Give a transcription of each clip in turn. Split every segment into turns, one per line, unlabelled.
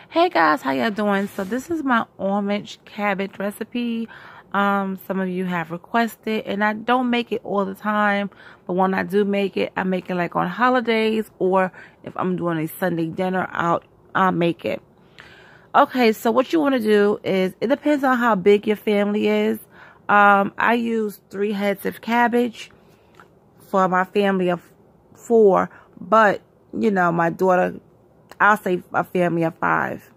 Hey guys, how y'all doing? So this is my orange cabbage recipe. Some of you have requested, and I don't make it all the time, but when I do make it, I make it like on holidays, or if I'm doing a Sunday dinner out, I'll make it. Okay, so what you want to do is, it depends on how big your family is. I use 3 heads of cabbage for my family of 4, but you know, my daughter, I'll say a family of 5.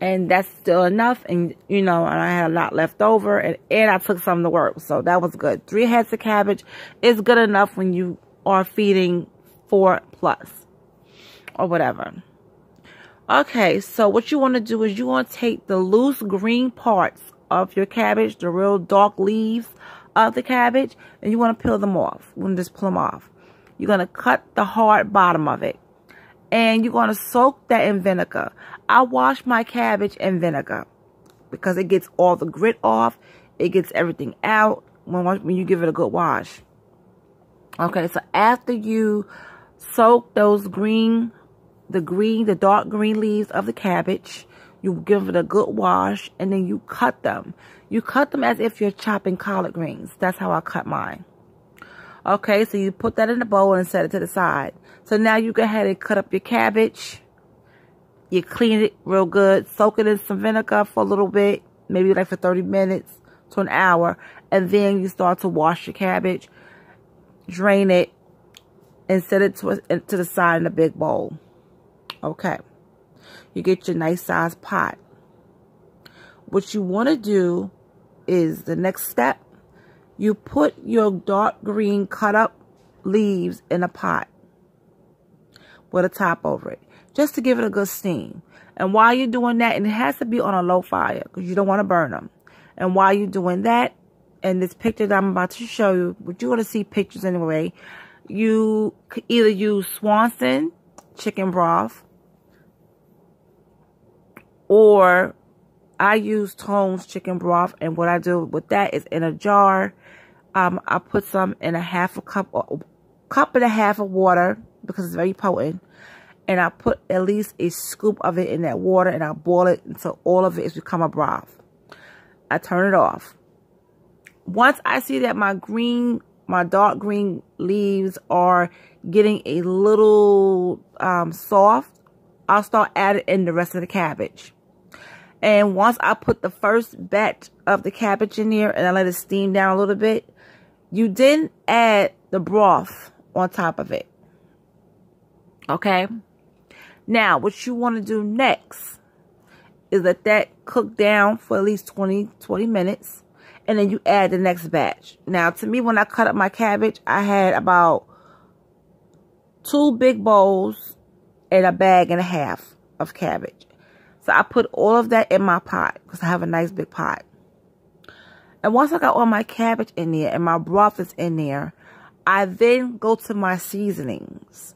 And that's still enough. And, you know, and I had a lot left over. And I took some to work. So that was good. 3 heads of cabbage is good enough when you are feeding 4+ or whatever. Okay, so what you want to do is you want to take the loose green parts of your cabbage, the real dark leaves of the cabbage, and you want to peel them off. You want to just pull them off. You're going to cut the hard bottom of it. And you're going to soak that in vinegar. I wash my cabbage in vinegar because it gets all the grit off. It gets everything out when you give it a good wash. Okay, so after you soak those the dark green leaves of the cabbage, you give it a good wash, and then you cut them. You cut them as if you're chopping collard greens. That's how I cut mine. Okay, so you put that in the bowl and set it to the side. So now you go ahead and cut up your cabbage. You clean it real good. Soak it in some vinegar for a little bit. Maybe like for 30 minutes to an hour. And then you start to wash your cabbage. Drain it. And set it to the side in a big bowl. Okay. You get your nice sized pot. What you want to do is the next step. You put your dark green cut up leaves in a pot with a top over it, just to give it a good steam. And while you're doing that, and it has to be on a low fire because you don't want to burn them. And while you're doing that, and this picture that I'm about to show you, but you're going to see pictures anyway, you could either use Swanson chicken broth, or I use Tone's chicken broth. And what I do with that is in a jar, I put some in a cup and a half of water because it's very potent. And I put at least a scoop of it in that water, and I boil it until all of it has become a broth. I turn it off. Once I see that my dark green leaves are getting a little soft, I'll start adding in the rest of the cabbage. And once I put the first batch of the cabbage in there and I let it steam down a little bit, you then add the broth on top of it. Okay? Now, what you want to do next is let that cook down for at least 20 minutes. And then you add the next batch. Now, to me, when I cut up my cabbage, I had about 2 big bowls and a bag and a half of cabbage. So I put all of that in my pot because I have a nice big pot. And once I got all my cabbage in there and my broth is in there, I then go to my seasonings.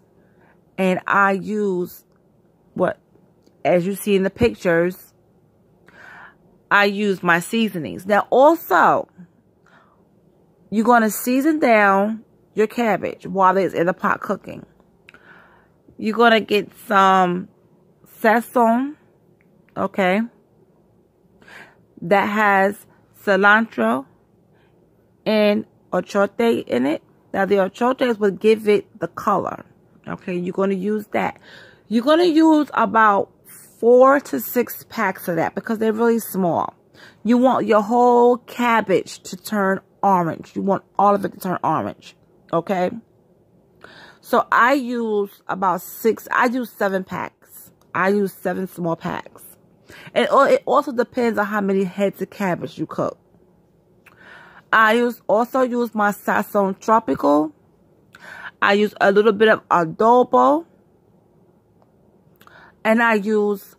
And I use as you see in the pictures, I use my seasonings. Now also, you're going to season down your cabbage while it's in the pot cooking. You're going to get some Sazon, okay, that has cilantro and achote in it. Now, the achotes will give it the color. Okay, you're going to use that. You're going to use about 4 to 6 packs of that because they're really small. You want your whole cabbage to turn orange. You want all of it to turn orange. Okay? So, I use about 7 packs. I use 7 small packs. And it also depends on how many heads of cabbage you cook. I also use my Sazon Tropical. I use a little bit of adobo. And I use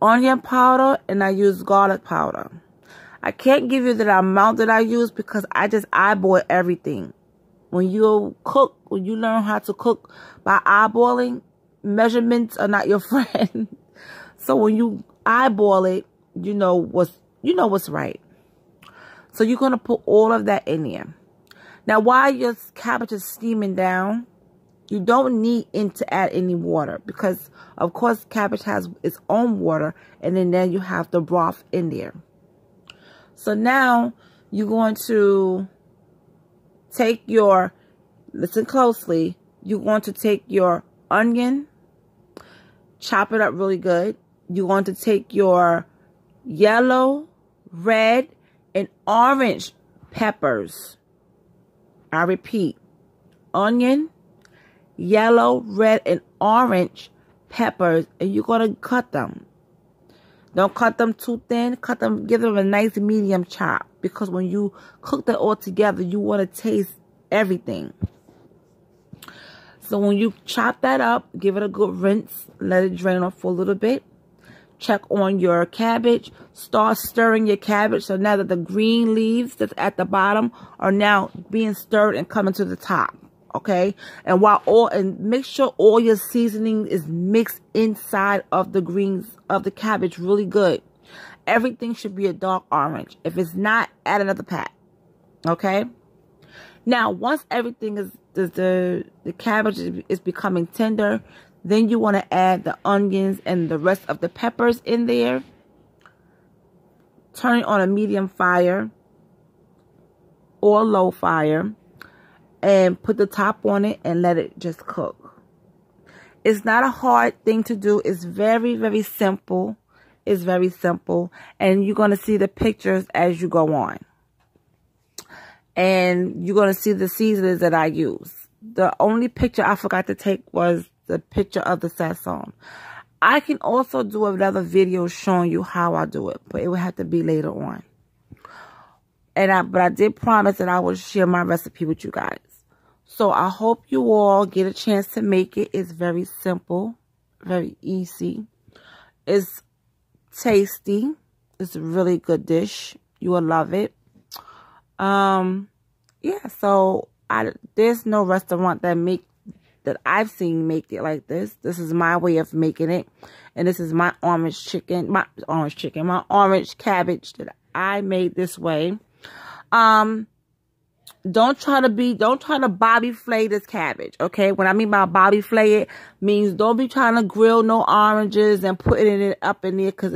onion powder and I use garlic powder. I can't give you the amount that I use because I just eyeball everything. When you learn how to cook by eyeballing, measurements are not your friend. So when you eyeball it, you know what's right. So you're going to put all of that in there. Now, while your cabbage is steaming down, You don't need to add any water because, of course, cabbage has its own water. And then you have the broth in there. So now you're going to take your, listen closely, you're going to take your onion, chop it up really good. You're going to take your yellow, red, and orange peppers. I repeat, onion, yellow, red, and orange peppers, and you're going to cut them. Don't cut them too thin. Cut them, give them a nice medium chop, because when you cook that all together, you want to taste everything. So when you chop that up, give it a good rinse, let it drain off for a little bit. Check on your cabbage. Start stirring your cabbage. So now that the green leaves that's at the bottom are now being stirred and coming to the top. Okay, and make sure all your seasoning is mixed inside of the greens of the cabbage really good. Everything should be a dark orange. If it's not, add another pat. Okay. Now, once everything is the cabbage is becoming tender, then you want to add the onions and the rest of the peppers in there. Turn it on a medium fire or low fire. And put the top on it and let it just cook. It's not a hard thing to do. It's very, very simple. It's very simple. And you're going to see the pictures as you go on. And you're going to see the seasonings that I use. The only picture I forgot to take was the picture of the Sazon. I can also do another video showing you how I do it. But it will have to be later on. But I did promise that I would share my recipe with you guys. So I hope you all get a chance to make it. It's very simple, very easy. It's tasty. It's a really good dish. You will love it. Yeah, so there's no restaurant that I've seen make it like this. This is my way of making it. And this is my orange cabbage that I made this way. Don't try to Bobby flay this cabbage, okay? When I mean by Bobby flay it, means don't be trying to grill no oranges and putting it up in there, because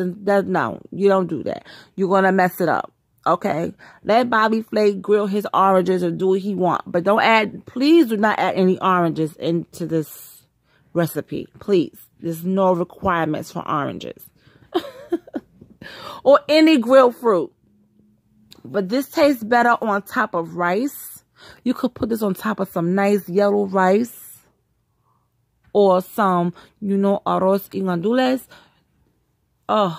no, you don't do that. You're going to mess it up, okay? Let Bobby flay grill his oranges or do what he wants, but please do not add any oranges into this recipe, please. There's no requirements for oranges or any grilled fruit. But this tastes better on top of rice. You could put this on top of some nice yellow rice. Or some, arroz y gandules. I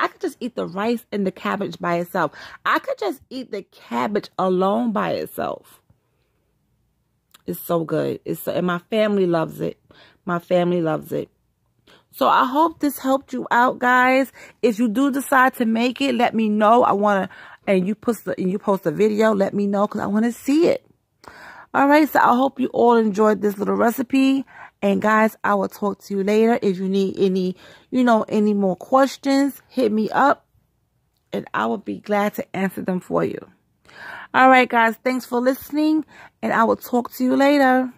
could just eat the rice and the cabbage by itself. I could just eat the cabbage alone by itself. It's so good. And my family loves it. My family loves it. So I hope this helped you out, guys. If you do decide to make it, let me know. And you post a video, let me know, because I want to see it. All right, so I hope you all enjoyed this little recipe. And guys, I will talk to you later. If you need any more questions, hit me up and I will be glad to answer them for you. All right, guys, thanks for listening, and I will talk to you later.